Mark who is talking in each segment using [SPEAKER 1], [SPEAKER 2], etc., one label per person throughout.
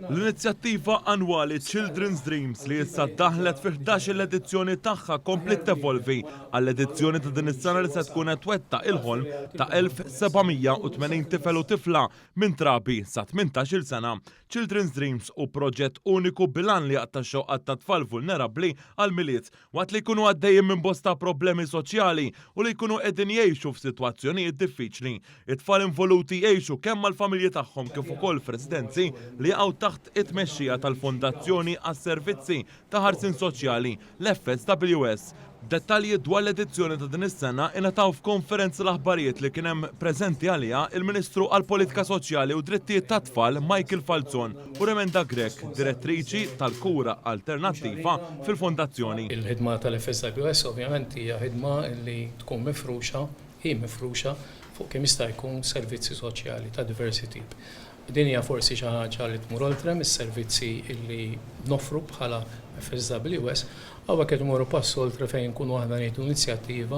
[SPEAKER 1] L-inizjattiva annwali Children's Dreams li issa daħlet fi 11 l-edizzjoni tagħha komplet tevolvi għall-edizzjoni ta' din is-sena li se tkun qed twettaq il-ħolm ta' 1780 tifel u tifla minn trabi sa 18-il sena. Children's Dreams u proġett uniku bilan li għatta xoqqat ta' tfal vulnerabbli għal-miliet waqt li jkunu għaddejjin minn bosta problemi soċjali u li jkunu qegħdin jgħixu f'sitwazzjonijiet diffiċli. It-tfal involuti jgħixu kemm mal-familji tagħhom kif ukoll f'residenzi li għaw taħt it-tmexxija tal-Fondazzjoni għas-Servizzi ta' Ħarsien Soċjali l-FSWS. Dettalji dwar l-edizzjoni ta' din is-sena ingħataw f'konferenza l-aħbarijiet li kien hemm preżenti għaliha il-Ministru għall-Politika Soċjali u Drittijiet tat-Tfal Michael Falzon u Remenda Grek, direttriċi tal-Kura Alternattiva fil-Fondazzjoni.
[SPEAKER 2] Il-ħidma tal-FSWS ovvjament hija ħidma li tkun mifruxa fuq kemm jista' jkun servizzi soċjali ta' diversi tip. Din hija forsi xi ħaġa li tmur oltre mis-servizzi li noffru bħala FSWS, għawek qed imorru pass oltre fejn nkunu aħna nieħdu inizjattiva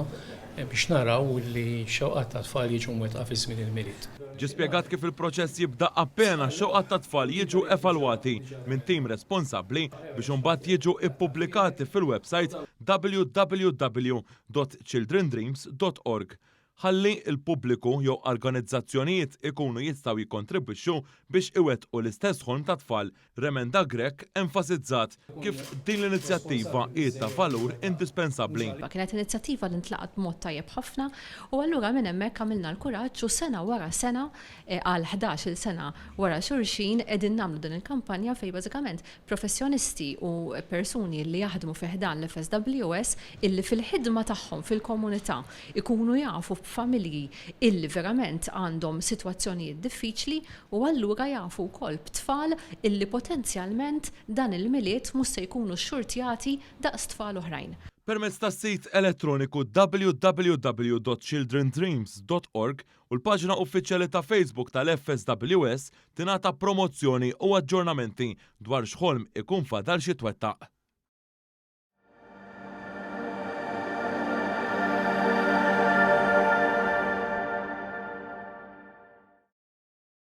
[SPEAKER 2] biex naraw li xewqat ta' tfal jiġu mwettqa fi żmien il-milied.
[SPEAKER 1] Ġie spjegat kif il-proċess jibda appena xewqat ta' tfal jiġu evalwati minn tim responsabbli biex imbagħad jiġu ippubblikati fil-website www.childrendreams.org. ħalli il-pubbliku jew organizzazzjonijiet ikunu jistgħu jikkontribwixxu biex iwettqu l-istess ħolm ta' tfal. Remenda Grek enfasizzat kif din l-inizjattiva hi ta' valur indispensabbli.
[SPEAKER 3] Kienet inizjattiva li ntlaqat b'mod tajjeb ħafna u allura minn hemmhekk għamilna l-kuraġġ u sena wara sena għal 11-il sena wara xulxin qegħdin nagħmlu din il-kampanja fejn bażikament professjonisti u persuni li jaħdmu fi ħdan l-FSWS illi fil-ħidma tagħhom fil-komunità ikunu jafu familji illi verament għandhom sitwazzjonijiet diffiċli u allura jafu wkoll b'tfal illi potenzjalment dan il-miliet mhux se jkunu xxurtjati daqs tfal oħrajn.
[SPEAKER 1] Permezz tas-sit elettroniku www.childrendreams.org u l-paġna uffiċjali ta' Facebook tal-FSWS tingħata promozzjoni u aġġornamenti dwar x'ħolm ikun fadal xi twettaq.